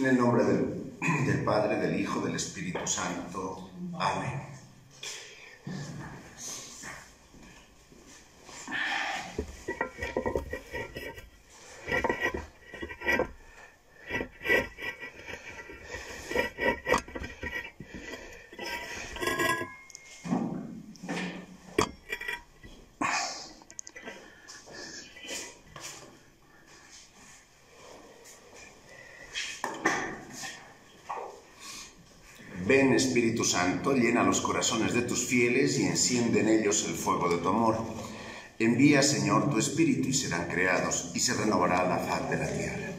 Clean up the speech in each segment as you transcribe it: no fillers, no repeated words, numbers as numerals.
En el nombre del Padre, del Hijo, del Espíritu Santo. Amén. Ven, Espíritu Santo, llena los corazones de tus fieles y enciende en ellos el fuego de tu amor. Envía, Señor, tu Espíritu y serán creados y se renovará la faz de la tierra.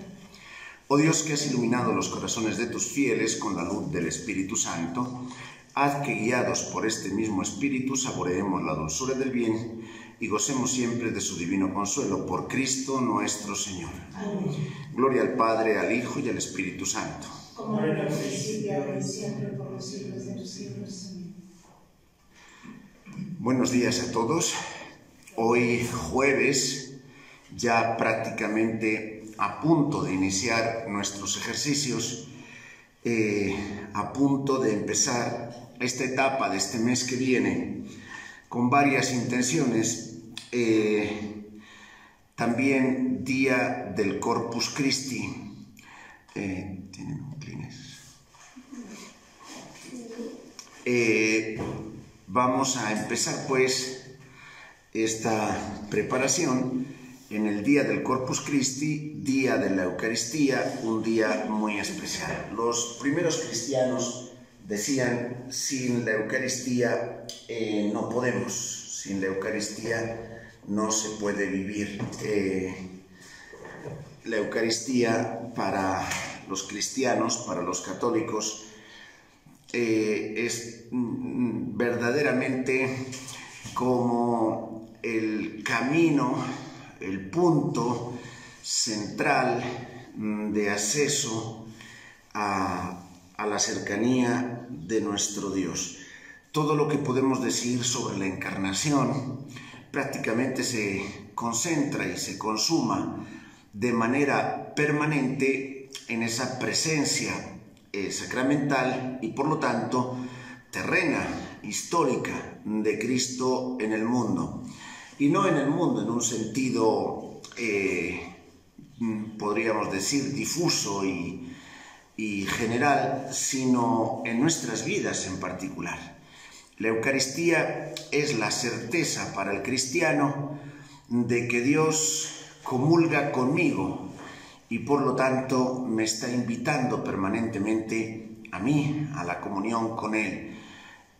Oh Dios, que has iluminado los corazones de tus fieles con la luz del Espíritu Santo, haz que, guiados por este mismo Espíritu, saboreemos la dulzura del bien y gocemos siempre de su divino consuelo. Por Cristo nuestro Señor. Amén. Gloria al Padre, al Hijo y al Espíritu Santo. Como era en el principio, ahora y siempre, por los siglos de los siglos. Amén. Buenos días a todos. Hoy jueves, ya prácticamente a punto de iniciar nuestros ejercicios, a punto de empezar esta etapa de este mes que viene, con varias intenciones. También Día del Corpus Christi. ¿Tienen un Kleenex? Vamos a empezar pues esta preparación en el Día del Corpus Christi, Día de la Eucaristía, un día muy especial. Los primeros cristianos decían: sin la Eucaristía no podemos, sin la Eucaristía no se puede vivir. La Eucaristía para los cristianos, para los católicos, es verdaderamente como el camino, el punto central de acceso a la cercanía de nuestro Dios. Todo lo que podemos decir sobre la encarnación prácticamente se concentra y se consuma de manera permanente en esa presencia sacramental y por lo tanto terrena, histórica, de Cristo en el mundo. Y no en el mundo en un sentido, podríamos decir, difuso y general, sino en nuestras vidas en particular. La Eucaristía es la certeza para el cristiano de que Dios comulga conmigo y por lo tanto me está invitando permanentemente a mí, a la comunión con Él.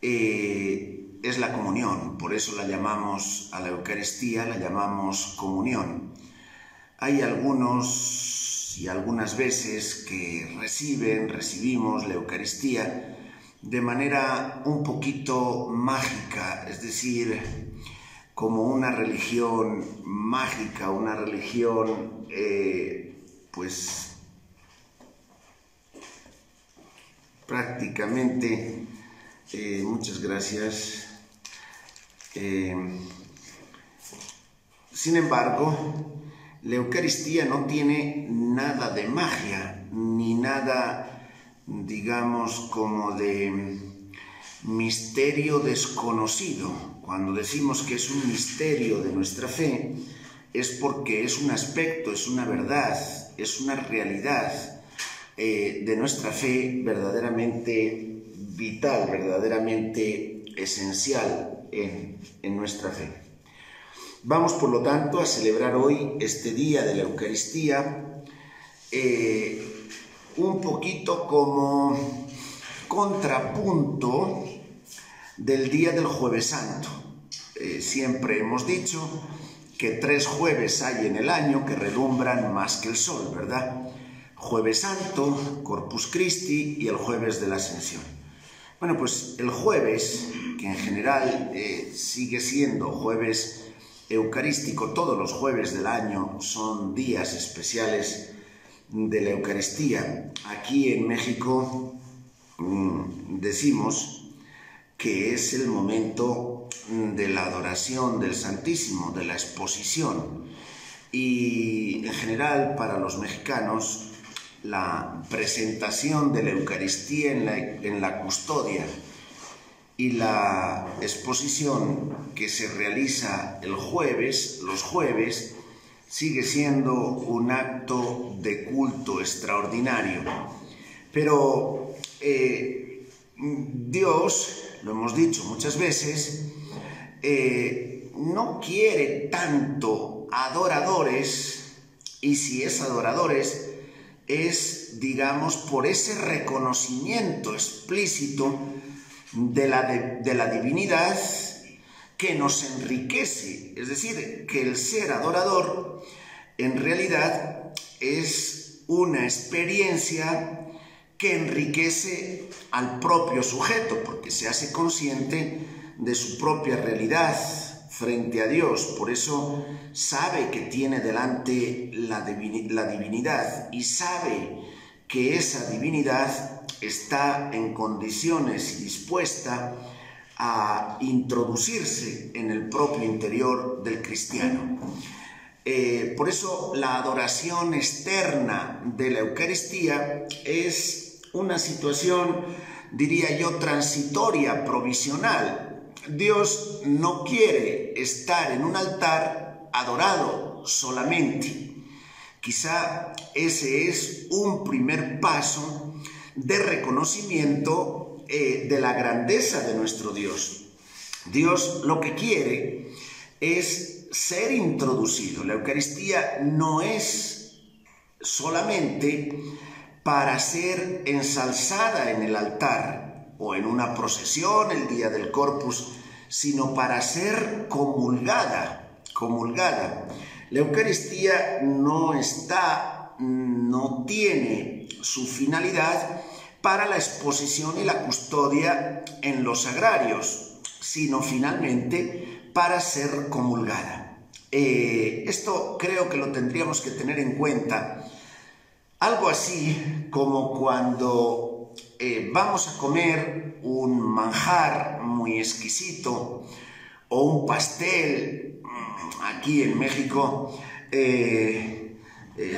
Es la comunión, por eso la llamamos a la Eucaristía, la llamamos comunión. Hay algunos y algunas veces que recibimos la Eucaristía de manera un poquito mágica, es decir, como una religión mágica, una religión, pues, prácticamente, muchas gracias. Sin embargo, la Eucaristía no tiene nada de magia, ni nada, digamos, como de misterio desconocido. Cuando decimos que es un misterio de nuestra fe, es porque es un aspecto, es una verdad, es una realidad de nuestra fe verdaderamente vital, verdaderamente esencial en nuestra fe. Vamos, por lo tanto, a celebrar hoy este Día de la Eucaristía un poquito como contrapunto del día del Jueves Santo. Siempre hemos dicho que 3 jueves hay en el año que relumbran más que el sol, ¿verdad? Jueves Santo, Corpus Christi y el Jueves de la Ascensión. Bueno, pues el jueves, que en general sigue siendo jueves eucarístico, todos los jueves del año son días especiales de la Eucaristía. Aquí en México decimos que es el momento de la adoración del Santísimo, de la exposición. Y en general para los mexicanos la presentación de la Eucaristía en la custodia y la exposición que se realiza los jueves, sigue siendo un acto de culto extraordinario. Pero Dios, lo hemos dicho muchas veces, no quiere tanto adoradores, y si es adoradores, es, digamos, por ese reconocimiento explícito de la divinidad que nos enriquece. Es decir, que el ser adorador en realidad es una experiencia que enriquece al propio sujeto, porque se hace consciente de su propia realidad frente a Dios. Por eso sabe que tiene delante la divinidad, y sabe que esa divinidad está en condiciones y dispuesta a introducirse en el propio interior del cristiano. Por eso la adoración externa de la Eucaristía es una situación, diría yo, transitoria, provisional. Dios no quiere estar en un altar adorado solamente. Quizá ese es un primer paso de reconocimiento de la grandeza de nuestro Dios. Dios lo que quiere es ser introducido. La Eucaristía no es solamente para ser ensalzada en el altar o en una procesión el día del Corpus, sino para ser comulgada. La Eucaristía no tiene su finalidad para la exposición y la custodia en los sagrarios, sino finalmente para ser comulgada. Esto creo que lo tendríamos que tener en cuenta. Algo así como cuando vamos a comer un manjar muy exquisito o un pastel. Aquí en México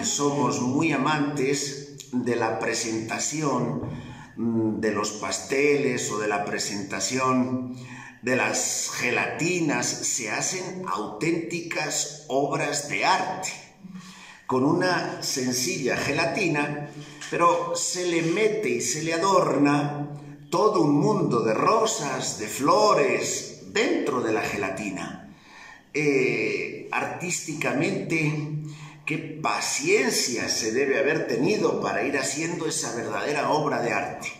somos muy amantes de la presentación de los pasteles o de la presentación de las gelatinas. Se hacen auténticas obras de arte con una sencilla gelatina, pero se le mete y se le adorna todo un mundo de rosas, de flores dentro de la gelatina. Artísticamente, qué paciencia se debe haber tenido para ir haciendo esa verdadera obra de arte.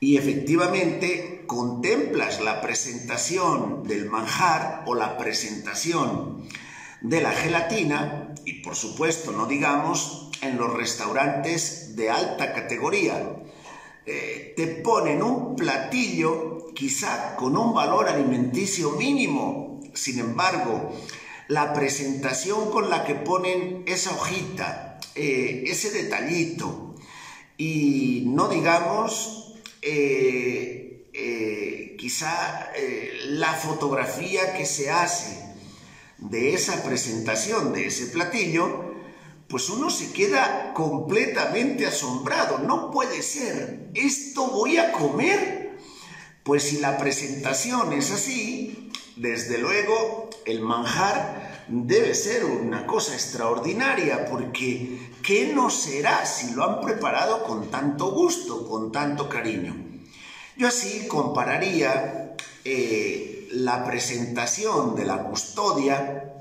Y efectivamente contemplas la presentación del manjar o la presentación de la gelatina, y por supuesto no digamos en los restaurantes de alta categoría. Te ponen un platillo quizá con un valor alimenticio mínimo. Sin embargo, la presentación con la que ponen esa hojita, ese detallito, y no digamos quizá la fotografía que se hace de esa presentación, de ese platillo, pues uno se queda completamente asombrado. No puede ser, ¿esto voy a comer? Pues si la presentación es así, desde luego el manjar debe ser una cosa extraordinaria, porque ¿qué no será si lo han preparado con tanto gusto, con tanto cariño? Yo así compararía la presentación de la custodia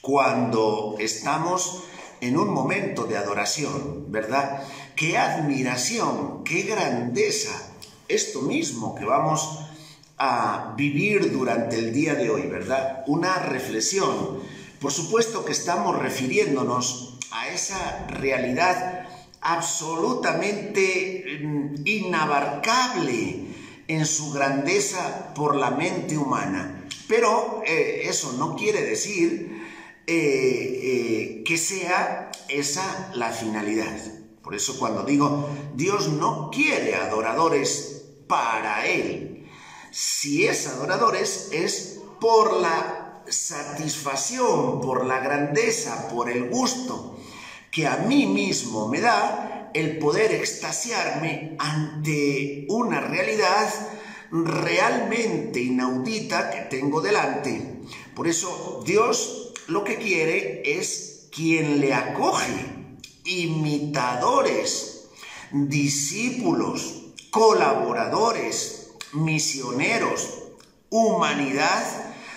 cuando estamos en un momento de adoración, ¿verdad? ¡Qué admiración, qué grandeza! Esto mismo que vamos a vivir durante el día de hoy, ¿verdad? Una reflexión. Por supuesto que estamos refiriéndonos a esa realidad absolutamente inabarcable en su grandeza por la mente humana. Pero eso no quiere decir que sea esa la finalidad. Por eso cuando digo Dios no quiere adoradores para Él, si es adoradores es por la satisfacción, por la grandeza, por el gusto que a mí mismo me da el poder extasiarme ante una realidad realmente inaudita que tengo delante. Por eso Dios lo que quiere es quien le acoge, imitadores, discípulos, colaboradores, misioneros, humanidad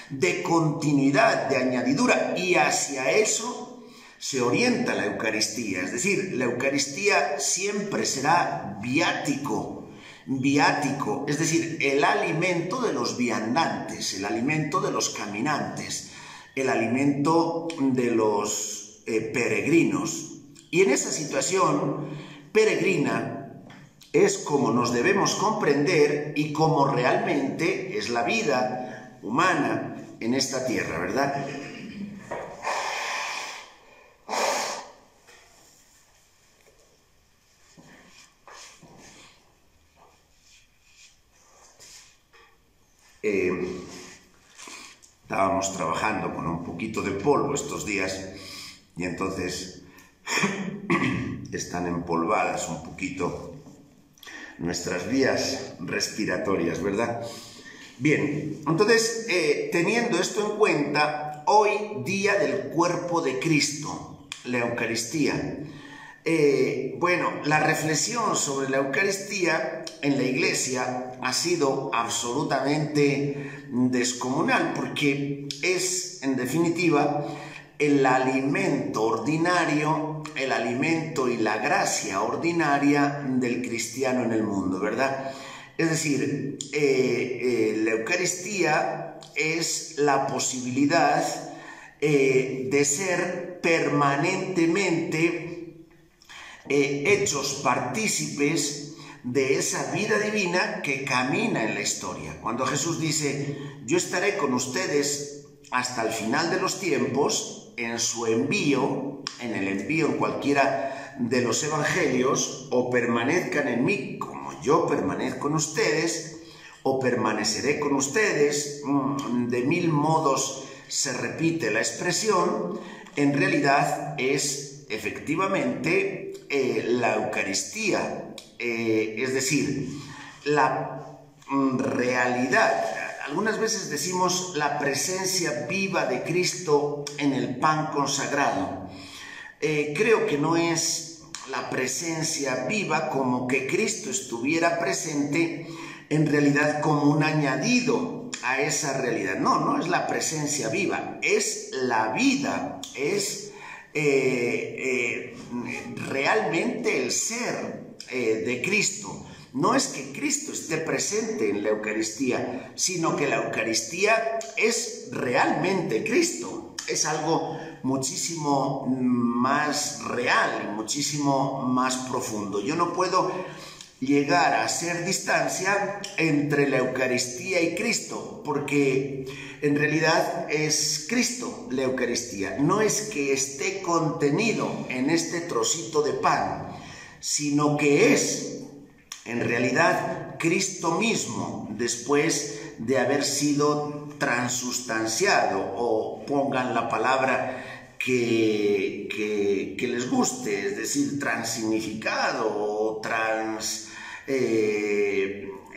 de continuidad, de añadidura, y hacia eso se orienta la Eucaristía. Es decir, la Eucaristía siempre será viático, es decir, el alimento de los viandantes, el alimento de los caminantes, el alimento de los peregrinos. Y en esa situación peregrina es como nos debemos comprender y como realmente es la vida humana en esta tierra, ¿verdad? Estábamos trabajando con un poquito de polvo estos días y entonces están empolvadas un poquito nuestras vías respiratorias, ¿verdad? Bien, entonces, teniendo esto en cuenta, hoy día del cuerpo de Cristo, la Eucaristía. Bueno, la reflexión sobre la Eucaristía en la Iglesia ha sido absolutamente descomunal porque es, en definitiva, el alimento ordinario, el alimento y la gracia ordinaria del cristiano en el mundo, ¿verdad? Es decir, la Eucaristía es la posibilidad de ser permanentemente hechos partícipes de esa vida divina que camina en la historia. Cuando Jesús dice, yo estaré con ustedes hasta el final de los tiempos, en su envío, en el envío en cualquiera de los evangelios, o permanezcan en mí como yo permanezco en ustedes, o permaneceré con ustedes, de mil modos se repite la expresión, en realidad es efectivamente la Eucaristía, es decir, la realidad. Algunas veces decimos la presencia viva de Cristo en el pan consagrado. Creo que no es la presencia viva como que Cristo estuviera presente en realidad como un añadido a esa realidad. No, no es la presencia viva, es la vida, es realmente el ser de Cristo. No es que Cristo esté presente en la Eucaristía, sino que la Eucaristía es realmente Cristo. Es algo muchísimo más real y muchísimo más profundo. Yo no puedo llegar a hacer distancia entre la Eucaristía y Cristo, porque en realidad es Cristo la Eucaristía. No es que esté contenido en este trocito de pan, sino que es en realidad Cristo mismo, después de haber sido transustanciado, o pongan la palabra que les guste, es decir, transignificado o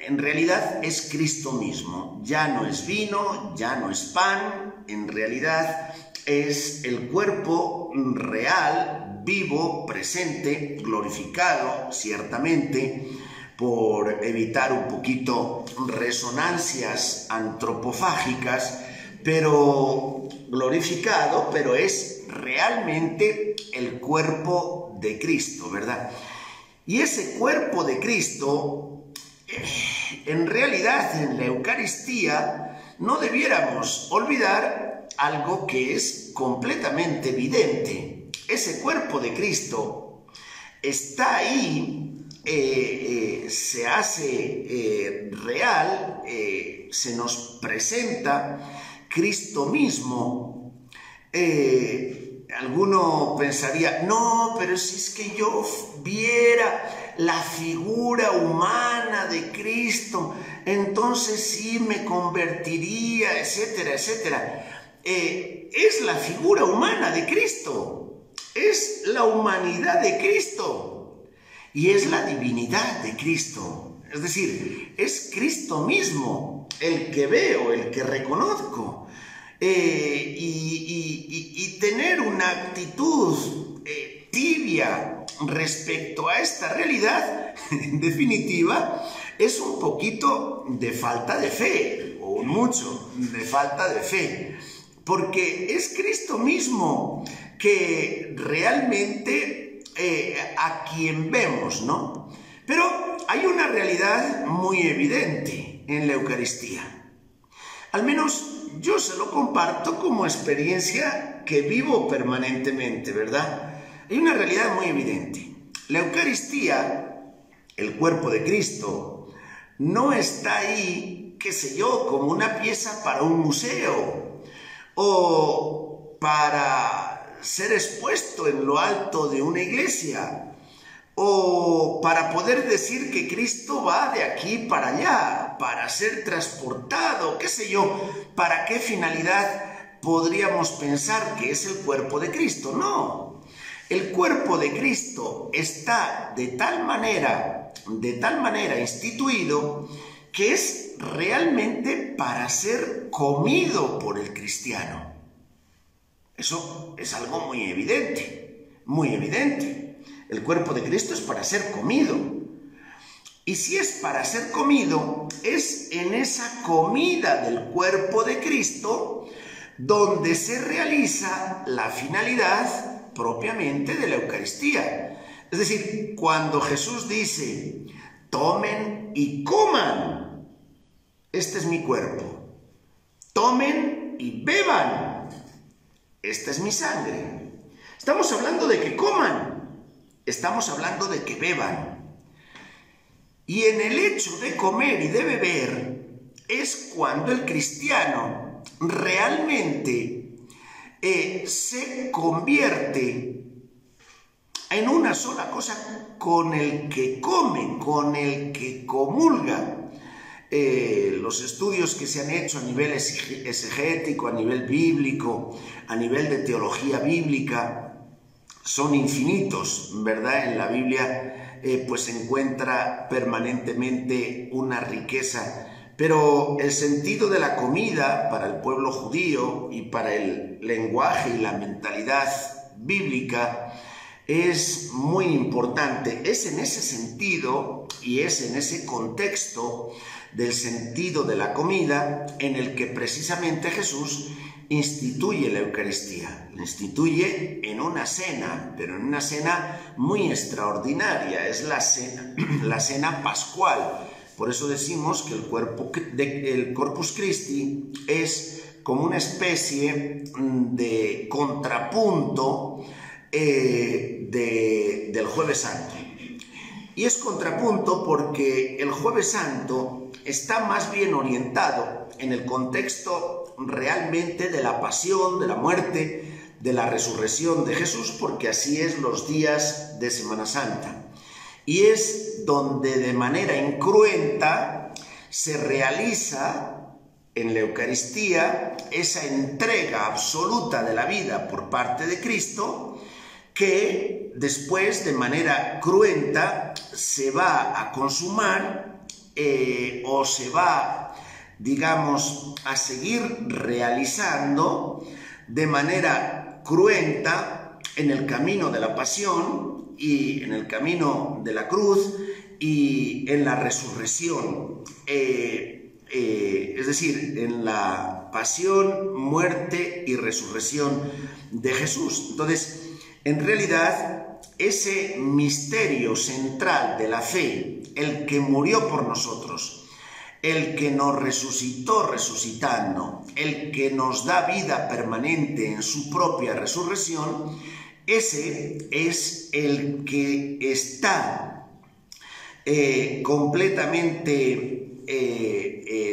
en realidad es Cristo mismo. Ya no es vino, ya no es pan, en realidad es el cuerpo real, vivo, presente, glorificado, ciertamente, por evitar un poquito resonancias antropofágicas, pero glorificado, pero es realmente el cuerpo de Cristo, ¿verdad? Y ese cuerpo de Cristo, en realidad en la Eucaristía, no debiéramos olvidar algo que es completamente evidente. Ese cuerpo de Cristo está ahí, se hace real, se nos presenta Cristo mismo. Alguno pensaría, no, pero si es que yo viera la figura humana de Cristo, entonces sí me convertiría, etcétera, etcétera. Es la figura humana de Cristo, es la humanidad de Cristo. y es la divinidad de Cristo. Es decir, es Cristo mismo el que veo, el que reconozco. Y tener una actitud tibia respecto a esta realidad, en definitiva, es un poquito de falta de fe, o mucho de falta de fe, porque es Cristo mismo que realmente a quien vemos, ¿no? Pero hay una realidad muy evidente en la Eucaristía. Al menos yo se lo comparto como experiencia que vivo permanentemente, ¿verdad? Hay una realidad muy evidente. La Eucaristía, el cuerpo de Cristo, no está ahí, qué sé yo, como una pieza para un museo o para ser expuesto en lo alto de una iglesia o para poder decir que Cristo va de aquí para allá, para ser transportado, qué sé yo, ¿para qué finalidad podríamos pensar que es el cuerpo de Cristo? No, el cuerpo de Cristo está de tal manera instituido que es realmente para ser comido por el cristiano. Eso es algo muy evidente, muy evidente. El cuerpo de Cristo es para ser comido. Y si es para ser comido, es en esa comida del cuerpo de Cristo donde se realiza la finalidad propiamente de la Eucaristía. Es decir, cuando Jesús dice, tomen y coman, este es mi cuerpo. Tomen y beban, esta es mi sangre. Estamos hablando de que coman. Estamos hablando de que beban. Y en el hecho de comer y de beber es cuando el cristiano realmente se convierte en una sola cosa con el que come, con el que comulga. Los estudios que se han hecho a nivel exegético, a nivel bíblico, a nivel de teología bíblica, son infinitos, ¿verdad? En la Biblia pues se encuentra permanentemente una riqueza, pero el sentido de la comida para el pueblo judío y para el lenguaje y la mentalidad bíblica es muy importante. Es en ese sentido y es en ese contexto del sentido de la comida en el que precisamente Jesús instituye la Eucaristía. La instituye en una cena, pero en una cena muy extraordinaria. Es la cena pascual. Por eso decimos que el Corpus Christi es como una especie de contrapunto del Jueves Santo. Y es contrapunto porque el Jueves Santo está más bien orientado en el contexto realmente de la pasión, de la muerte, de la resurrección de Jesús, porque así es los días de Semana Santa. Y es donde de manera incruenta se realiza en la Eucaristía esa entrega absoluta de la vida por parte de Cristo, que después de manera cruenta se va a consumar o se va, digamos, a seguir realizando de manera cruenta en el camino de la pasión y en el camino de la cruz y en la resurrección. Es decir, en la pasión, muerte y resurrección de Jesús. Entonces, en realidad, ese misterio central de la fe, el que murió por nosotros, el que nos resucitó resucitando, el que nos da vida permanente en su propia resurrección, ese es el que está completamente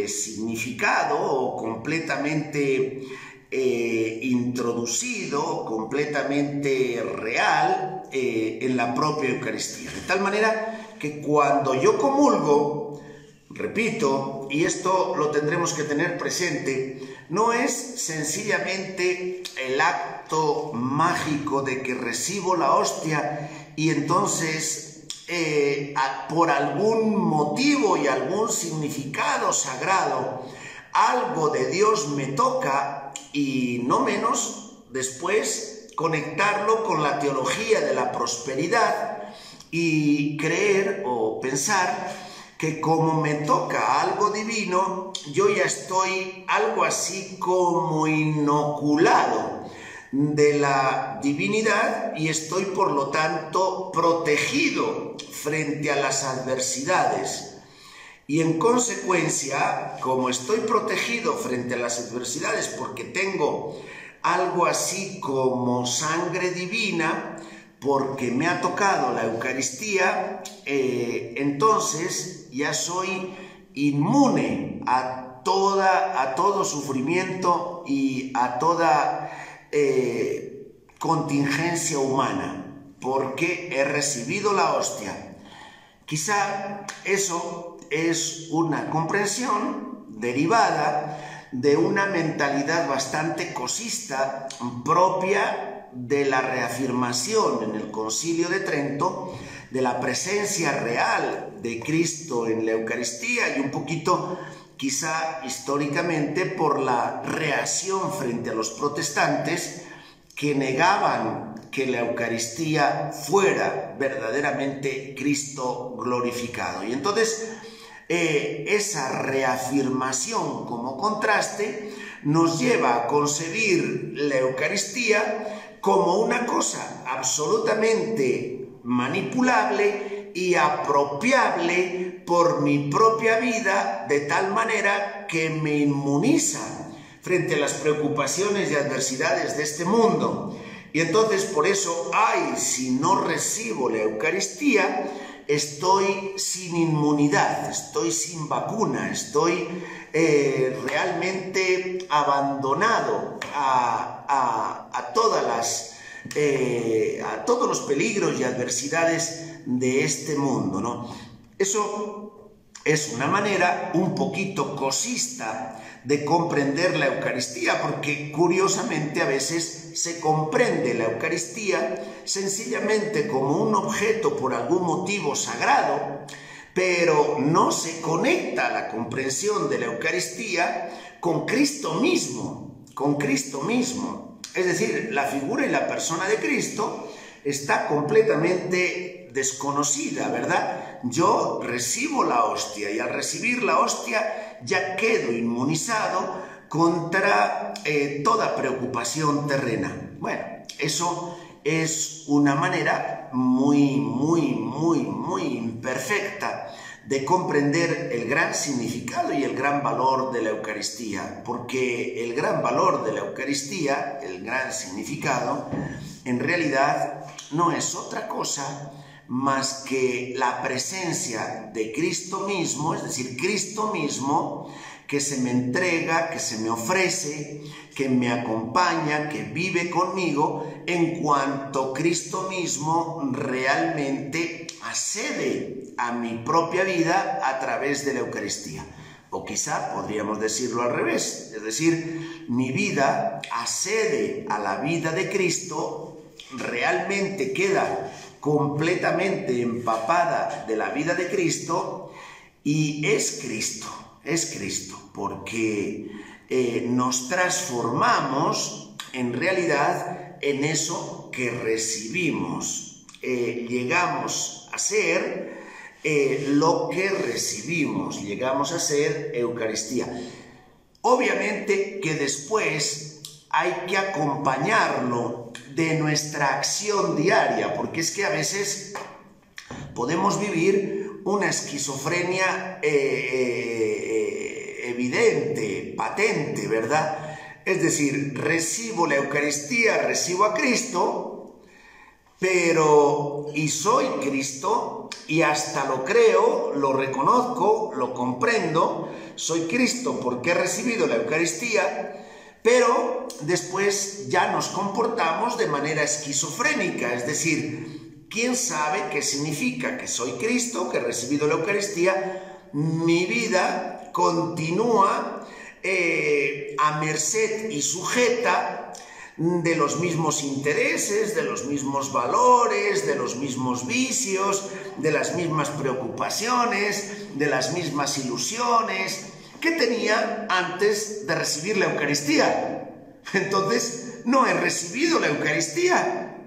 significado o completamente introducido, completamente real en la propia Eucaristía. De tal manera que cuando yo comulgo, repito, y esto lo tendremos que tener presente, no es sencillamente el acto mágico de que recibo la hostia y entonces por algún motivo y algún significado sagrado, algo de Dios me toca, y no menos después conectarlo con la teología de la prosperidad y creer o pensar que como me toca algo divino, yo ya estoy algo así como inoculado de la divinidad y estoy por lo tanto protegido frente a las adversidades. Y en consecuencia, como estoy protegido frente a las adversidades porque tengo algo así como sangre divina, porque me ha tocado la Eucaristía, entonces ya soy inmune a todo sufrimiento y a toda contingencia humana, porque he recibido la hostia. Quizá eso es una comprensión derivada de una mentalidad bastante cosista propia de la reafirmación en el Concilio de Trento de la presencia real de Cristo en la Eucaristía, y un poquito quizá históricamente por la reacción frente a los protestantes que negaban que la Eucaristía fuera verdaderamente Cristo glorificado. Y entonces esa reafirmación como contraste nos lleva a concebir la Eucaristía como una cosa absolutamente manipulable y apropiable por mi propia vida, de tal manera que me inmuniza frente a las preocupaciones y adversidades de este mundo. Y entonces por eso, si no recibo la Eucaristía, estoy sin inmunidad, estoy sin vacuna, estoy realmente abandonado a todos los peligros y adversidades de este mundo, ¿no? Eso es una manera un poquito cosista de comprender la Eucaristía, porque curiosamente a veces se comprende la Eucaristía sencillamente como un objeto por algún motivo sagrado, pero no se conecta la comprensión de la Eucaristía con Cristo mismo, Es decir, la figura y la persona de Cristo está completamente desconocida, ¿verdad? Yo recibo la hostia y al recibir la hostia ya quedo inmunizado contra toda preocupación terrena. Bueno, eso es una manera muy imperfecta de comprender el gran significado y el gran valor de la Eucaristía, porque el gran valor de la Eucaristía, el gran significado, en realidad no es otra cosa más que la presencia de Cristo mismo, es decir, Cristo mismo que se me entrega, que se me ofrece, que me acompaña, que vive conmigo, en cuanto Cristo mismo realmente accede a mi propia vida a través de la Eucaristía. O quizá podríamos decirlo al revés, es decir, mi vida accede a la vida de Cristo, realmente queda completamente empapada de la vida de Cristo y es Cristo, porque nos transformamos en realidad en eso que recibimos. Llegamos a ser lo que recibimos, llegamos a ser Eucaristía. Obviamente que después hay que acompañarlo de nuestra acción diaria, porque es que a veces podemos vivir una esquizofrenia evidente, patente, ¿verdad? Es decir, recibo la Eucaristía, recibo a Cristo, y soy Cristo, y hasta lo creo, lo reconozco, lo comprendo, soy Cristo porque he recibido la Eucaristía, pero después ya nos comportamos de manera esquizofrénica, es decir, ¿quién sabe qué significa que soy Cristo, que he recibido la Eucaristía? Mi vida continúa a merced y sujeta de los mismos intereses, de los mismos valores, de los mismos vicios, de las mismas preocupaciones, de las mismas ilusiones que tenía antes de recibir la Eucaristía. Entonces, no he recibido la Eucaristía.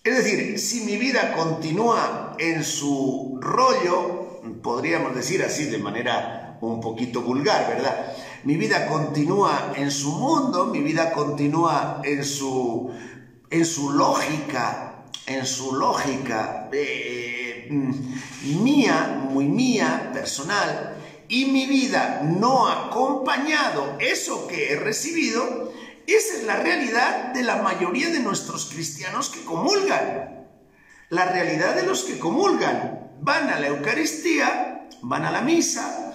Es decir, si mi vida continúa en su rollo, podríamos decir así de manera un poquito vulgar, ¿verdad? Mi vida continúa en su mundo, mi vida continúa en su lógica, mía, muy mía, personal, y mi vida no ha acompañado eso que he recibido. Esa es la realidad de la mayoría de nuestros cristianos que comulgan. La realidad de los que comulgan. Van a la Eucaristía, van a la misa,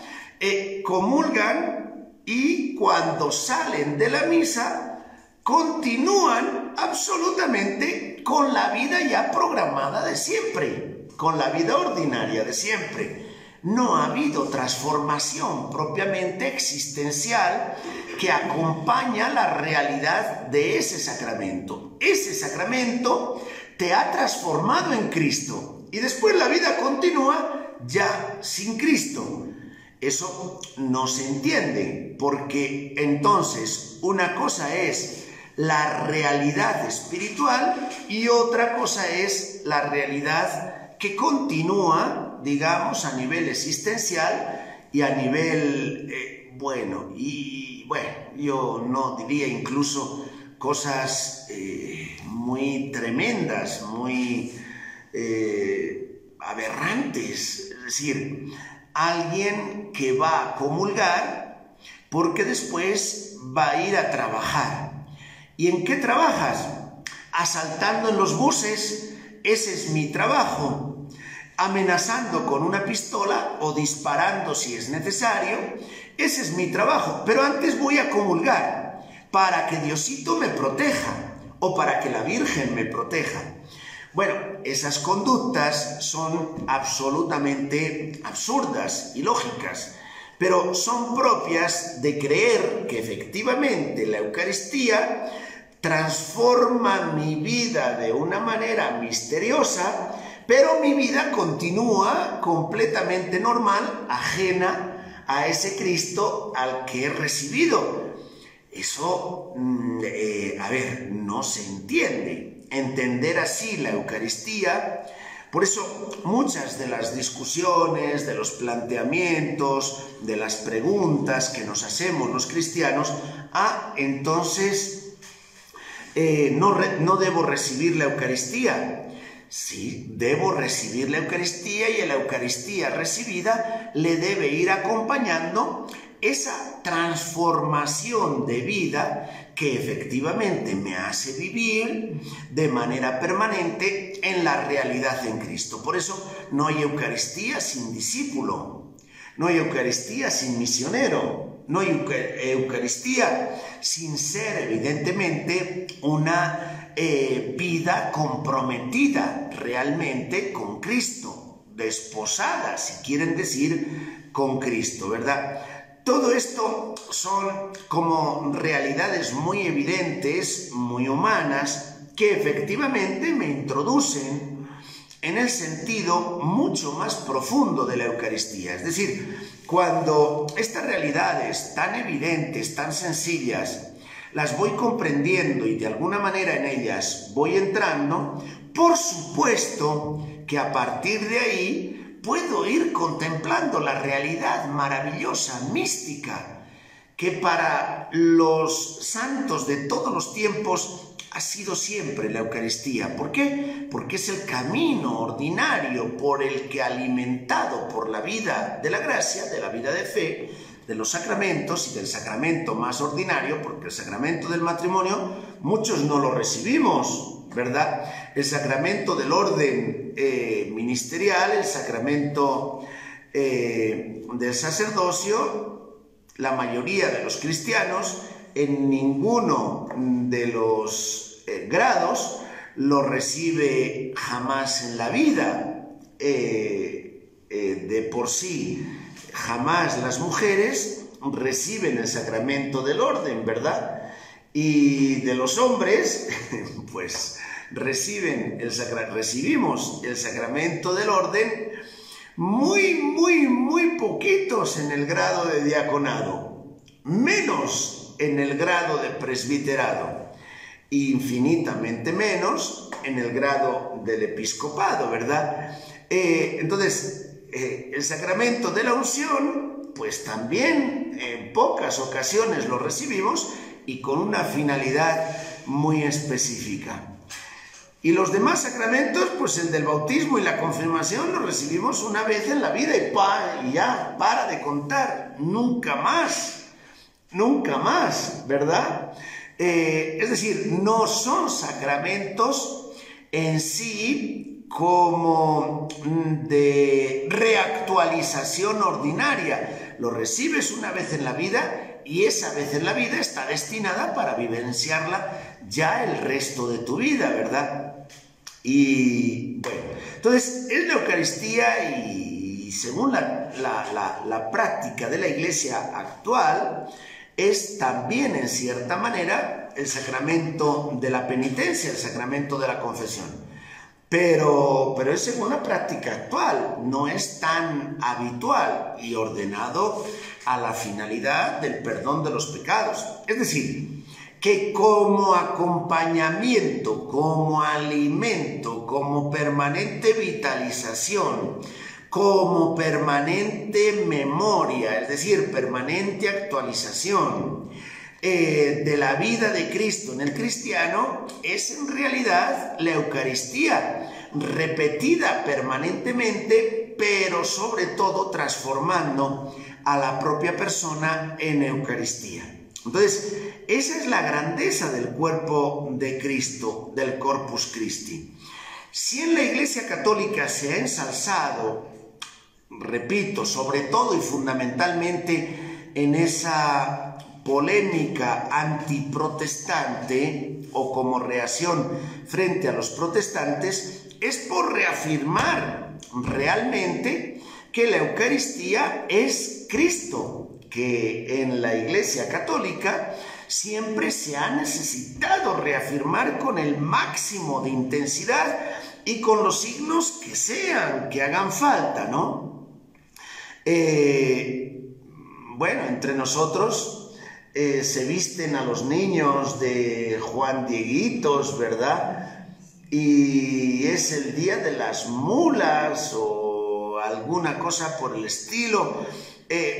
comulgan, y cuando salen de la misa continúan absolutamente con la vida ya programada de siempre, con la vida ordinaria de siempre. No ha habido transformación propiamente existencial que acompaña la realidad de ese sacramento. Ese sacramento te ha transformado en Cristo y después la vida continúa ya sin Cristo. Eso no se entiende, porque entonces una cosa es la realidad espiritual y otra cosa es la realidad que continúa, digamos, a nivel existencial y a nivel, yo no diría incluso cosas muy tremendas, muy aberrantes, es decir, alguien que va a comulgar porque después va a ir a trabajar. ¿Y en qué trabajas? Asaltando en los buses, ese es mi trabajo. Amenazando con una pistola o disparando si es necesario, ese es mi trabajo. Pero antes voy a comulgar para que Diosito me proteja o para que la Virgen me proteja. Bueno, esas conductas son absolutamente absurdas y lógicas, pero son propias de creer que efectivamente la Eucaristía transforma mi vida de una manera misteriosa, pero mi vida continúa completamente normal, ajena a ese Cristo al que he recibido. Eso, no se entiende. Entender así la Eucaristía, por eso muchas de las discusiones, de los planteamientos, de las preguntas que nos hacemos los cristianos, entonces no debo recibir la Eucaristía. Sí, debo recibir la Eucaristía y en la Eucaristía recibida le debe ir acompañando esa transformación de vida que efectivamente me hace vivir de manera permanente en la realidad en Cristo. Por eso no hay Eucaristía sin discípulo, no hay Eucaristía sin misionero, no hay Eucaristía sin ser evidentemente una vida comprometida realmente con Cristo, desposada, si quieren decir, con Cristo, ¿verdad? Todo esto son como realidades muy evidentes, muy humanas, que efectivamente me introducen en el sentido mucho más profundo de la Eucaristía. Es decir, cuando estas realidades tan evidentes, tan sencillas, las voy comprendiendo y de alguna manera en ellas voy entrando, por supuesto que a partir de ahí puedo ir contemplando la realidad maravillosa, mística, que para los santos de todos los tiempos ha sido siempre la Eucaristía. ¿Por qué? Porque es el camino ordinario por el que, alimentado por la vida de la gracia, de la vida de fe, de los sacramentos y del sacramento más ordinario, porque el sacramento del matrimonio muchos no lo recibimos, ¿verdad? El sacramento del orden ministerial, el sacramento del sacerdocio, la mayoría de los cristianos en ninguno de los grados lo recibe jamás en la vida. De por sí, jamás las mujeres reciben el sacramento del orden, ¿verdad? Y de los hombres, pues recibimos el sacramento del orden muy poquitos en el grado de diaconado, menos en el grado de presbiterado, infinitamente menos en el grado del episcopado, ¿verdad? Entonces, el sacramento de la unción, pues también en pocas ocasiones lo recibimos y con una finalidad muy específica. Y los demás sacramentos, pues el del bautismo y la confirmación lo recibimos una vez en la vida y ya, para de contar, nunca más, ¿verdad? Es decir, no son sacramentos en sí como de reactualización ordinaria. Lo recibes una vez en la vida y esa vez en la vida está destinada para vivenciarla ya el resto de tu vida, ¿verdad? Y bueno, entonces es la Eucaristía y según la práctica de la Iglesia actual, es también en cierta manera el sacramento de la penitencia, el sacramento de la confesión. Pero es según la práctica actual, no es tan habitual y ordenado a la finalidad del perdón de los pecados. Es decir, que como acompañamiento, como alimento, como permanente vitalización, como permanente memoria, es decir, permanente actualización de la vida de Cristo en el cristiano, es en realidad la Eucaristía, repetida permanentemente, pero sobre todo transformando a la propia persona en Eucaristía. Entonces, esa es la grandeza del cuerpo de Cristo, del Corpus Christi. Si en la Iglesia Católica se ha ensalzado, repito, sobre todo y fundamentalmente en esa polémica antiprotestante o como reacción frente a los protestantes, es por reafirmar realmente que la Eucaristía es Cristo, que en la Iglesia Católica siempre se ha necesitado reafirmar con el máximo de intensidad y con los signos que sean, que hagan falta, ¿no? Bueno, entre nosotros se visten a los niños de Juan Dieguitos, ¿verdad? Y es el día de las mulas o alguna cosa por el estilo.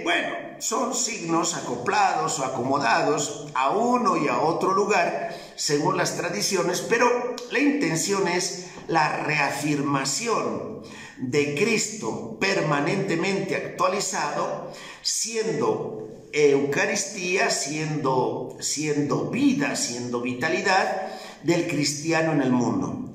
Bueno, son signos acoplados o acomodados a uno y a otro lugar según las tradiciones, pero la intención es la reafirmación de Cristo permanentemente actualizado, siendo Eucaristía, siendo vida, siendo vitalidad del cristiano en el mundo.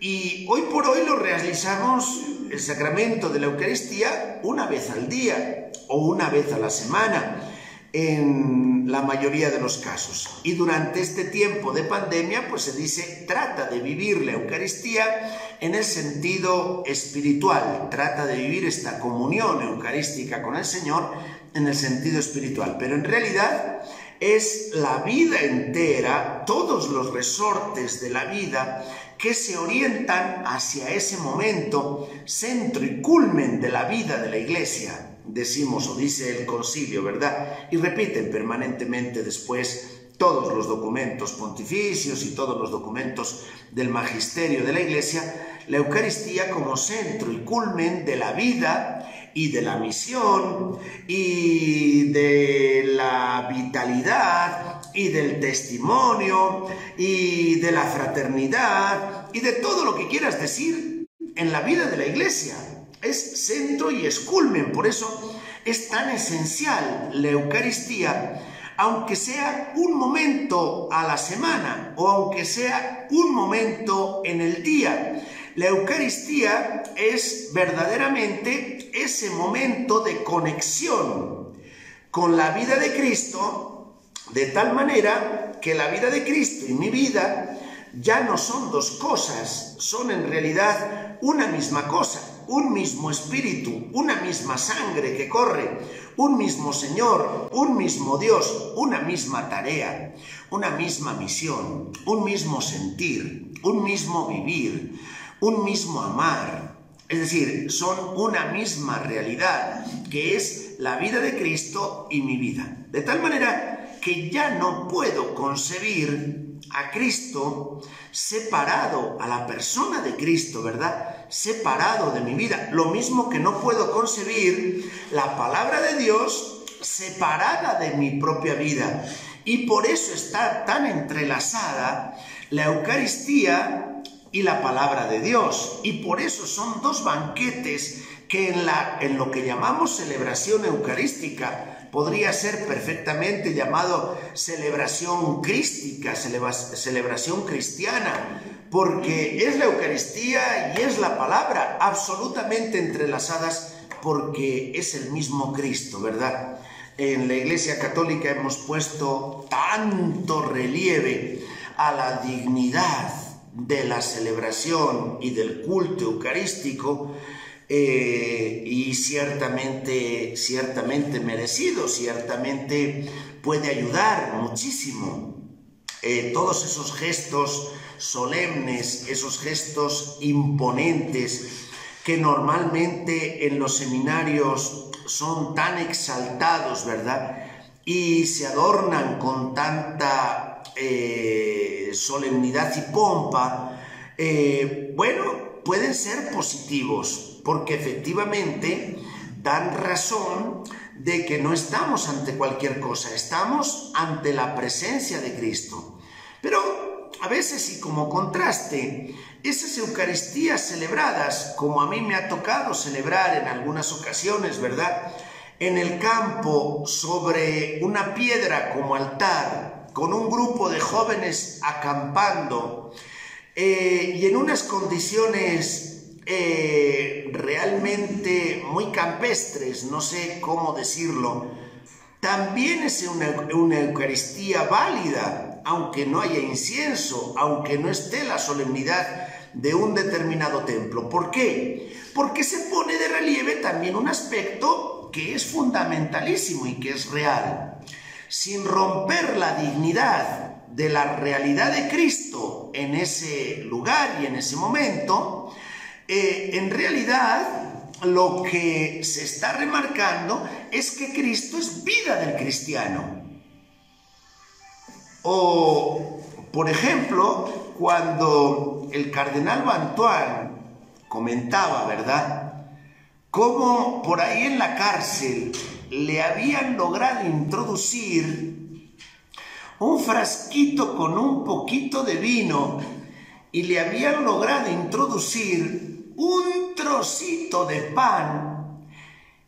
Y hoy por hoy lo realizamos el sacramento de la Eucaristía una vez al día o una vez a la semana en la mayoría de los casos. Y durante este tiempo de pandemia, pues se dice, trata de vivir la Eucaristía en el sentido espiritual, trata de vivir esta comunión eucarística con el Señor en el sentido espiritual. Pero en realidad es la vida entera, todos los resortes de la vida que se orientan hacia ese momento, centro y culmen de la vida de la Iglesia, decimos o dice el concilio, ¿verdad? Y repiten permanentemente después todos los documentos pontificios y todos los documentos del magisterio de la Iglesia, la Eucaristía como centro y culmen de la vida y de la misión y de la vitalidad y del testimonio y de la fraternidad y de todo lo que quieras decir en la vida de la Iglesia. Es centro y es culmen, por eso es tan esencial la Eucaristía, aunque sea un momento a la semana o aunque sea un momento en el día. La Eucaristía es verdaderamente ese momento de conexión con la vida de Cristo, de tal manera que la vida de Cristo y mi vida ya no son dos cosas, son en realidad una misma cosa. un mismo espíritu, una misma sangre que corre, un mismo Señor, un mismo Dios, una misma tarea, una misma misión, un mismo sentir, un mismo vivir, un mismo amar. Es decir, son una misma realidad, que es la vida de Cristo y mi vida. De tal manera que ya no puedo concebir a Cristo separado, a la persona de Cristo, ¿verdad? Separado de mi vida. Lo mismo que no puedo concebir la palabra de Dios separada de mi propia vida. Y por eso está tan entrelazada la Eucaristía y la palabra de Dios. Y por eso son dos banquetes que en lo que llamamos celebración eucarística podría ser perfectamente llamado celebración crística, celebración cristiana, porque es la Eucaristía y es la palabra absolutamente entrelazadas, porque es el mismo Cristo, ¿verdad? En la Iglesia Católica hemos puesto tanto relieve a la dignidad de la celebración y del culto eucarístico, y ciertamente merecido, ciertamente puede ayudar muchísimo. Todos esos gestos solemnes, esos gestos imponentes que normalmente en los seminarios son tan exaltados, ¿verdad? Y se adornan con tanta solemnidad y pompa, bueno, pueden ser positivos, porque efectivamente dan razón de que no estamos ante cualquier cosa, estamos ante la presencia de Cristo. Pero a veces, y como contraste, esas Eucaristías celebradas, como a mí me ha tocado celebrar en algunas ocasiones, ¿verdad?, en el campo, sobre una piedra como altar, con un grupo de jóvenes acampando, y en unas condiciones realmente muy campestres, no sé cómo decirlo, también es una Eucaristía válida, aunque no haya incienso, aunque no esté la solemnidad de un determinado templo. ¿Por qué? Porque se pone de relieve también un aspecto que es fundamentalísimo y que es real. Sin romper la dignidad de la realidad de Cristo en ese lugar y en ese momento, en realidad lo que se está remarcando es que Cristo es vida del cristiano. O, por ejemplo, cuando el cardenal Bantuán comentaba, ¿verdad?, cómo por ahí en la cárcel le habían logrado introducir un frasquito con un poquito de vino y le habían logrado introducir un trocito de pan,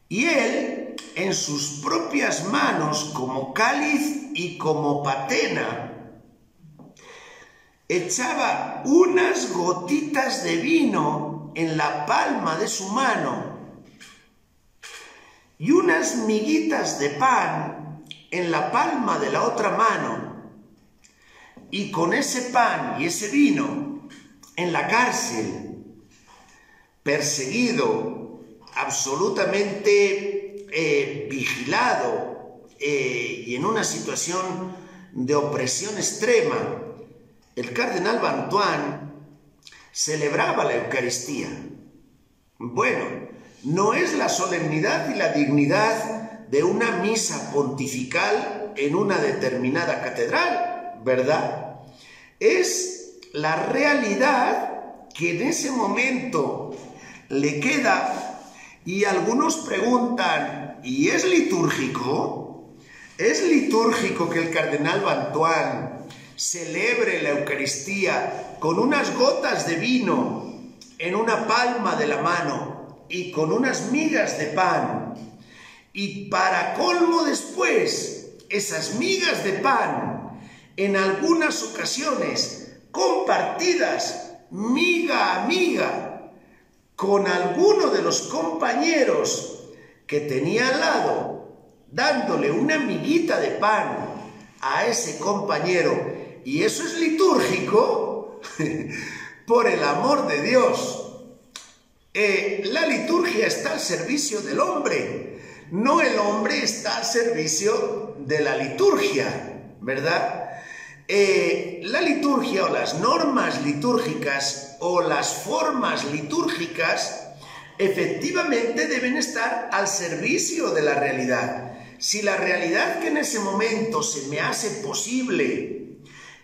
y él en sus propias manos, como cáliz y como patena, echaba unas gotitas de vino en la palma de su mano y unas miguitas de pan en la palma de la otra mano, y con ese pan y ese vino en la cárcel, perseguido, absolutamente vigilado, y en una situación de opresión extrema, el cardenal Bantuán celebraba la Eucaristía. Bueno, no es la solemnidad y la dignidad de una misa pontifical en una determinada catedral, ¿verdad? Es la realidad que en ese momento le queda. Y algunos preguntan, ¿y es litúrgico? ¿Es litúrgico que el cardenal Bantuán celebre la Eucaristía con unas gotas de vino en una palma de la mano y con unas migas de pan? Y para colmo después, esas migas de pan, en algunas ocasiones compartidas miga a miga con alguno de los compañeros que tenía al lado, dándole una miguita de pan a ese compañero. ¿Y eso es litúrgico? Por el amor de Dios. La liturgia está al servicio del hombre, no el hombre está al servicio de la liturgia, ¿verdad? La liturgia o las normas litúrgicas o las formas litúrgicas efectivamente deben estar al servicio de la realidad. Si la realidad que en ese momento se me hace posible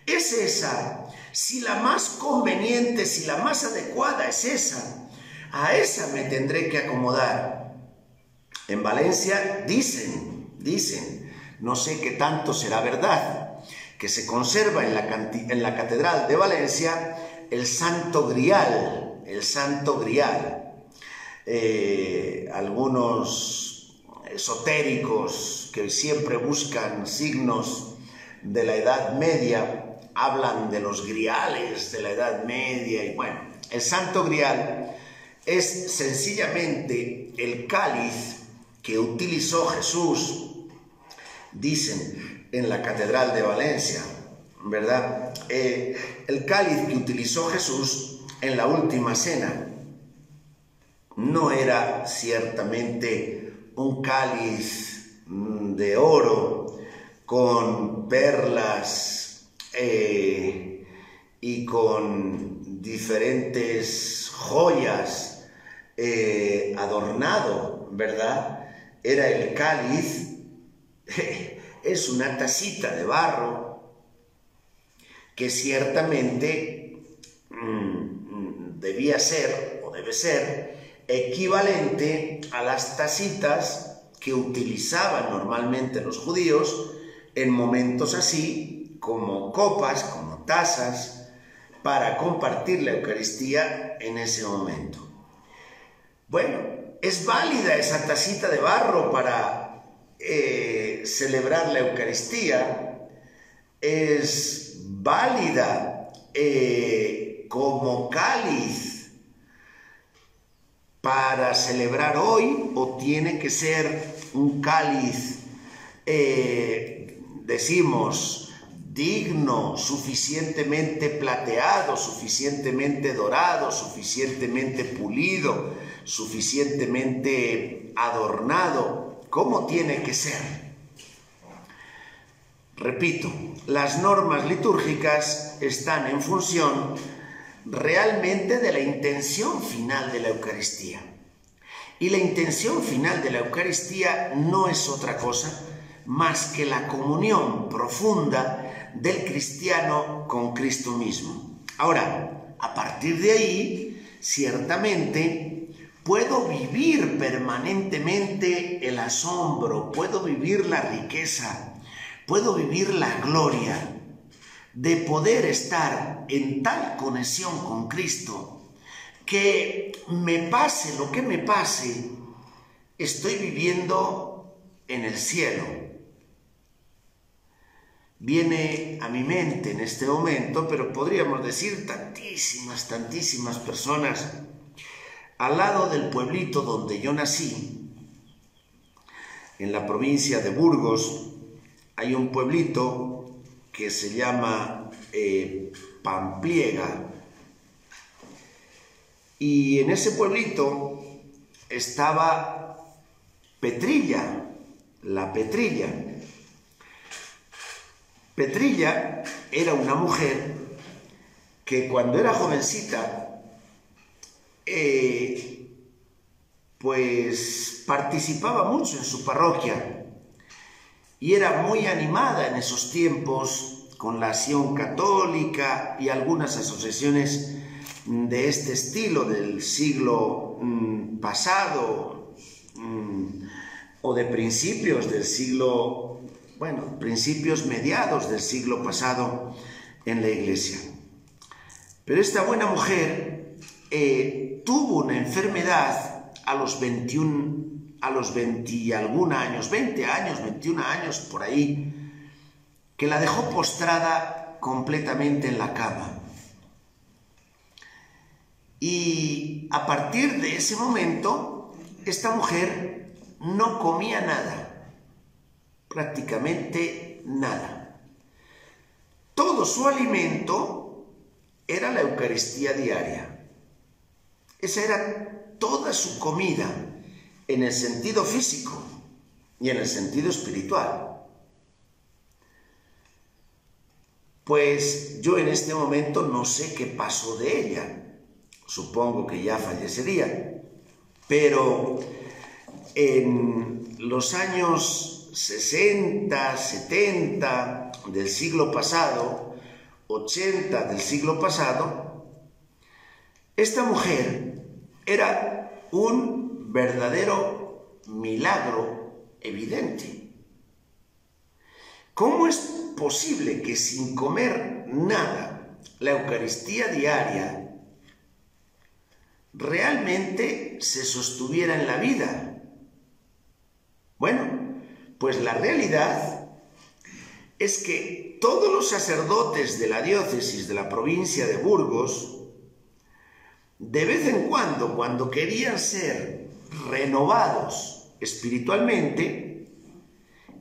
es esa, si la más conveniente, si la más adecuada es esa, a esa me tendré que acomodar. En Valencia dicen, no sé qué tanto será verdad, que se conserva en la Catedral de Valencia el Santo Grial, algunos esotéricos que siempre buscan signos de la Edad Media, hablan de los griales de la Edad Media y bueno, el Santo Grial es sencillamente el cáliz que utilizó Jesús, dicen en la Catedral de Valencia, ¿verdad? El cáliz que utilizó Jesús en la última cena no era ciertamente un cáliz de oro con perlas y con diferentes joyas adornado, ¿verdad? Era el cáliz, es una tacita de barro que ciertamente debía ser o debe ser equivalente a las tacitas que utilizaban normalmente los judíos en momentos así como copas, como tazas, para compartir la Eucaristía en ese momento. Bueno, es válida esa tacita de barro para celebrar la Eucaristía, es válida como cáliz para celebrar hoy, o tiene que ser un cáliz, decimos, digno, suficientemente plateado, suficientemente dorado, suficientemente pulido, suficientemente adornado. ¿Cómo tiene que ser? Repito, las normas litúrgicas están en función realmente de la intención final de la Eucaristía. Y la intención final de la Eucaristía no es otra cosa más que la comunión profunda del cristiano con Cristo mismo. Ahora, a partir de ahí, ciertamente, puedo vivir permanentemente el asombro, puedo vivir la riqueza, puedo vivir la gloria de poder estar en tal conexión con Cristo que me pase lo que me pase, estoy viviendo en el cielo. Viene a mi mente en este momento, pero podríamos decir tantísimas personas. Al lado del pueblito donde yo nací, en la provincia de Burgos, hay un pueblito que se llama Pampliega. Y en ese pueblito estaba Petrilla, la Petrilla. Petrilla era una mujer que cuando era jovencita, pues participaba mucho en su parroquia y era muy animada en esos tiempos con la Acción Católica y algunas asociaciones de este estilo del siglo pasado o de principios del siglo, bueno, principios mediados del siglo pasado en la Iglesia. Pero esta buena mujer tuvo una enfermedad a los 21 años, 21 años por ahí, que la dejó postrada completamente en la cama. Y a partir de ese momento, esta mujer no comía nada, prácticamente nada. Todo su alimento era la Eucaristía diaria. Esa era toda su comida en el sentido físico y en el sentido espiritual. Pues yo en este momento no sé qué pasó de ella. Supongo que ya fallecería. Pero en los años 60, 70 del siglo pasado, 80 del siglo pasado, esta mujer era un verdadero milagro evidente. ¿Cómo es posible que sin comer nada, la Eucaristía diaria realmente se sostuviera en la vida? Bueno, pues la realidad es que todos los sacerdotes de la diócesis de la provincia de Burgos, de vez en cuando querían ser renovados espiritualmente,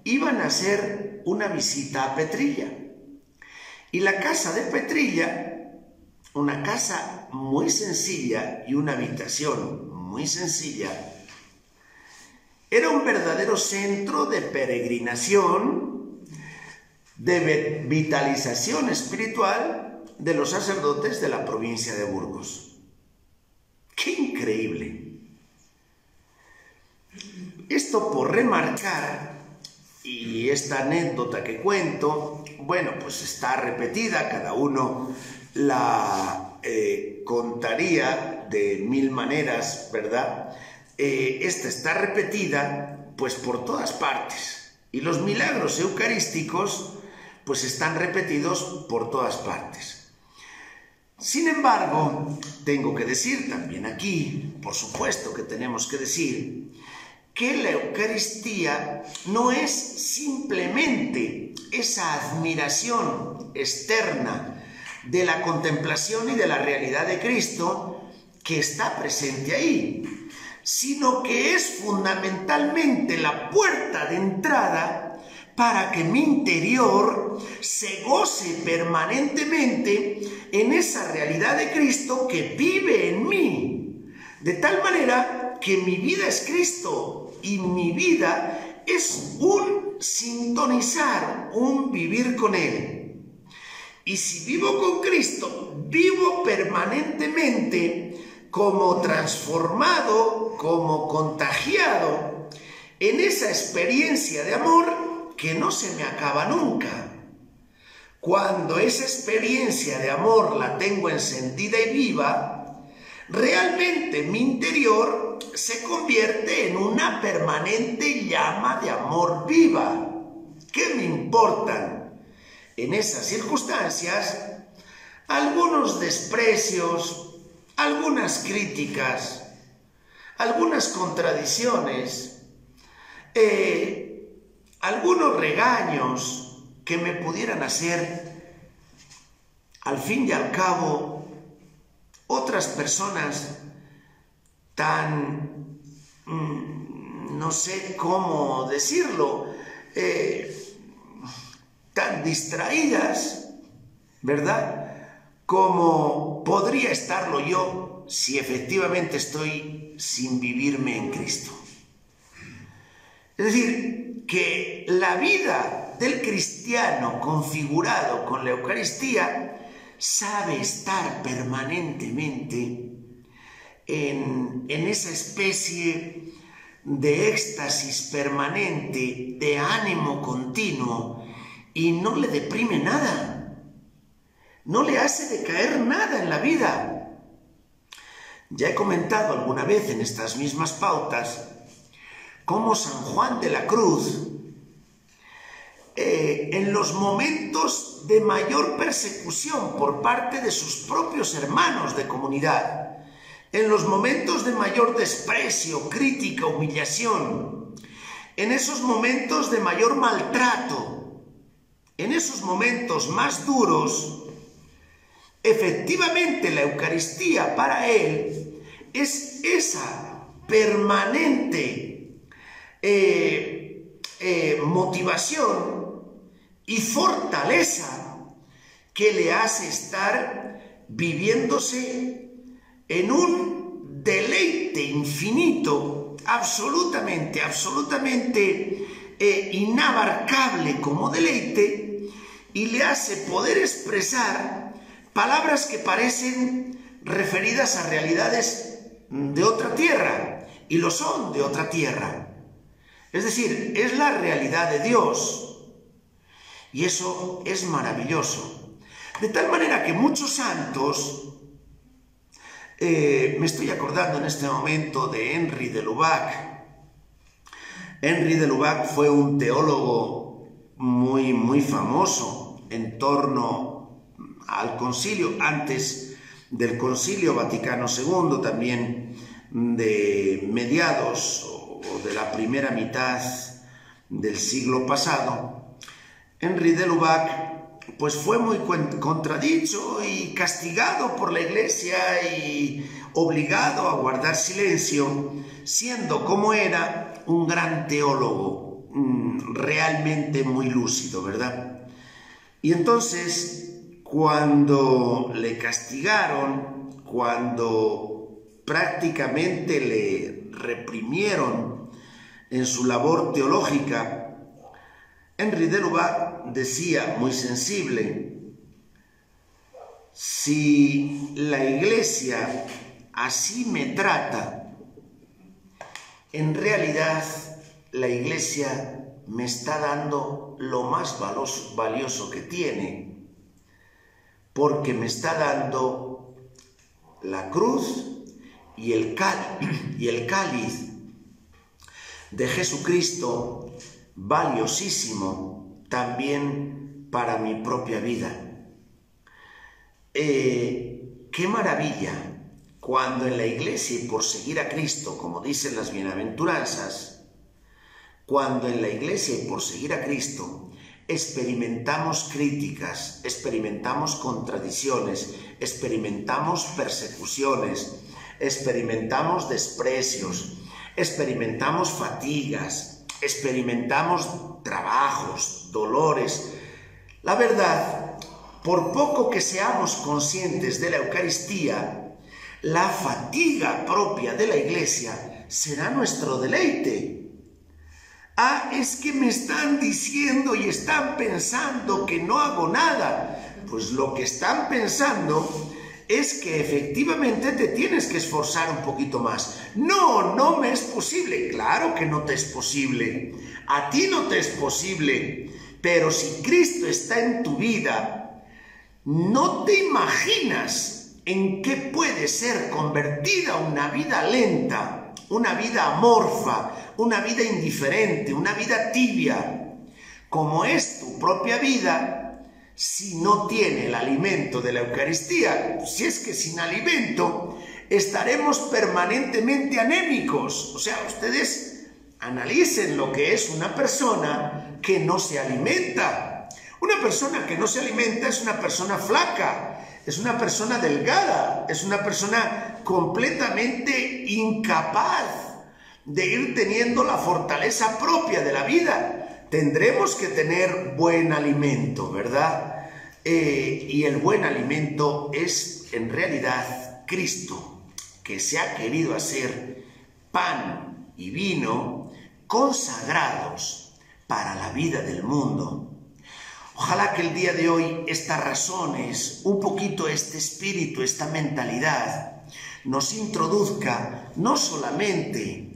iban a hacer una visita a Petrilla. Y la casa de Petrilla, una casa muy sencilla y una habitación muy sencilla, era un verdadero centro de peregrinación, de vitalización espiritual de los sacerdotes de la provincia de Burgos. ¡Qué increíble! Esto por remarcar, y esta anécdota que cuento, bueno, pues está repetida, cada uno la contaría de mil maneras, ¿verdad? Esta está repetida, pues por todas partes, y los milagros eucarísticos, pues están repetidos por todas partes. Sin embargo, tengo que decir también aquí, por supuesto que tenemos que decir, que la Eucaristía no es simplemente esa admiración externa de la contemplación y de la realidad de Cristo que está presente ahí, sino que es fundamentalmente la puerta de entrada para que mi interior se goce permanentemente en esa realidad de Cristo que vive en mí, de tal manera que mi vida es Cristo y mi vida es un sintonizar, un vivir con Él. Y si vivo con Cristo, vivo permanentemente como transformado, como contagiado en esa experiencia de amor que no se me acaba nunca. Cuando esa experiencia de amor la tengo encendida y viva, realmente mi interior se convierte en una permanente llama de amor viva. ¿Qué me importan en esas circunstancias? Algunos desprecios, algunas críticas, algunas contradicciones, algunos regaños que me pudieran hacer, al fin y al cabo, otras personas tan, no sé cómo decirlo, tan distraídas, ¿verdad? Como podría estarlo yo si efectivamente estoy sin vivirme en Cristo. Es decir, que la vida del cristiano configurado con la Eucaristía sabe estar permanentemente en esa especie de éxtasis permanente, de ánimo continuo, y no le deprime nada, no le hace decaer nada en la vida. Ya he comentado alguna vez en estas mismas pautas cómo San Juan de la Cruz, en los momentos de mayor persecución por parte de sus propios hermanos de comunidad, en los momentos de mayor desprecio, crítica, humillación, en esos momentos de mayor maltrato, en esos momentos más duros, efectivamente la Eucaristía para él es esa permanente motivación y fortaleza que le hace estar viviéndose en un deleite infinito, absolutamente inabarcable como deleite, y le hace poder expresar palabras que parecen referidas a realidades de otra tierra, y lo son de otra tierra. Es decir, es la realidad de Dios, y eso es maravilloso. De tal manera que muchos santos, me estoy acordando en este momento de Henri de Lubac. Henri de Lubac fue un teólogo muy famoso en torno al concilio, antes del Concilio Vaticano II, también de mediados o de la primera mitad del siglo pasado. Henri de Lubac pues fue muy contradicho y castigado por la Iglesia y obligado a guardar silencio, siendo como era un gran teólogo, realmente muy lúcido, ¿verdad? Y entonces, cuando le castigaron, cuando prácticamente le reprimieron en su labor teológica, Henri de Lubac decía, muy sensible: si la Iglesia así me trata, en realidad la Iglesia me está dando lo más valioso que tiene, porque me está dando la cruz y el cáliz de Jesucristo, valiosísimo también para mi propia vida. ¡Qué maravilla! Cuando en la Iglesia, y por seguir a Cristo, como dicen las bienaventuranzas, cuando en la Iglesia y por seguir a Cristo experimentamos críticas, experimentamos contradicciones, experimentamos persecuciones, experimentamos desprecios, experimentamos fatigas, experimentamos trabajos, dolores. La verdad, por poco que seamos conscientes de la Eucaristía, la fatiga propia de la Iglesia será nuestro deleite. Ah, es que me están diciendo y están pensando que no hago nada. Pues lo que están pensando es que efectivamente te tienes que esforzar un poquito más. No me es posible. Claro que no te es posible. A ti no te es posible. Pero si Cristo está en tu vida, no te imaginas en qué puede ser convertida una vida lenta, una vida amorfa, una vida indiferente, una vida tibia, como es tu propia vida, si no tiene el alimento de la Eucaristía. Si es que sin alimento estaremos permanentemente anémicos. O sea, ustedes analicen lo que es una persona que no se alimenta. Una persona que no se alimenta es una persona flaca, es una persona delgada, es una persona completamente incapaz de ir teniendo la fortaleza propia de la vida. Tendremos que tener buen alimento, ¿verdad? Y el buen alimento es en realidad Cristo, que se ha querido hacer pan y vino consagrados para la vida del mundo. Ojalá que el día de hoy estas razones, un poquito este espíritu, esta mentalidad, nos introduzca no solamente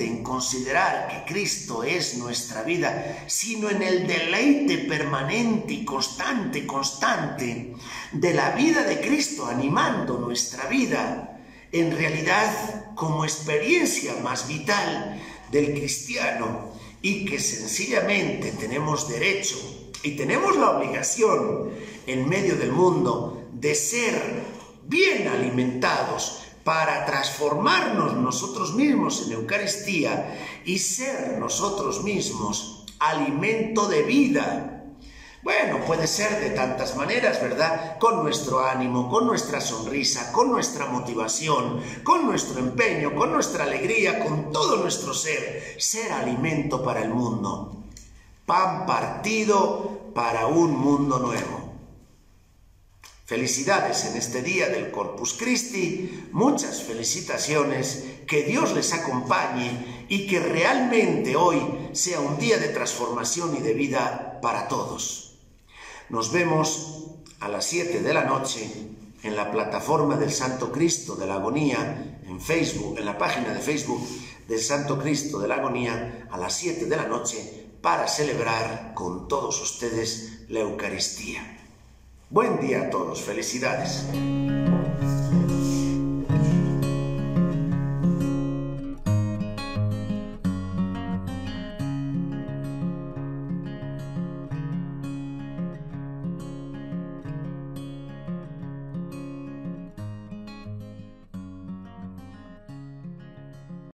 en considerar que Cristo es nuestra vida, sino en el deleite permanente y constante de la vida de Cristo animando nuestra vida, en realidad como experiencia más vital del cristiano, y que sencillamente tenemos derecho y tenemos la obligación en medio del mundo de ser bien alimentados para transformarnos nosotros mismos en Eucaristía y ser nosotros mismos alimento de vida. Bueno, puede ser de tantas maneras, ¿verdad? Con nuestro ánimo, con nuestra sonrisa, con nuestra motivación, con nuestro empeño, con nuestra alegría, con todo nuestro ser alimento para el mundo. Pan partido para un mundo nuevo. Felicidades en este día del Corpus Christi, muchas felicitaciones, que Dios les acompañe y que realmente hoy sea un día de transformación y de vida para todos. Nos vemos a las 7 de la noche en la plataforma del Santo Cristo de la Agonía, en Facebook, en la página de Facebook del Santo Cristo de la Agonía, a las 7 de la noche, para celebrar con todos ustedes la Eucaristía. Buen día a todos, felicidades.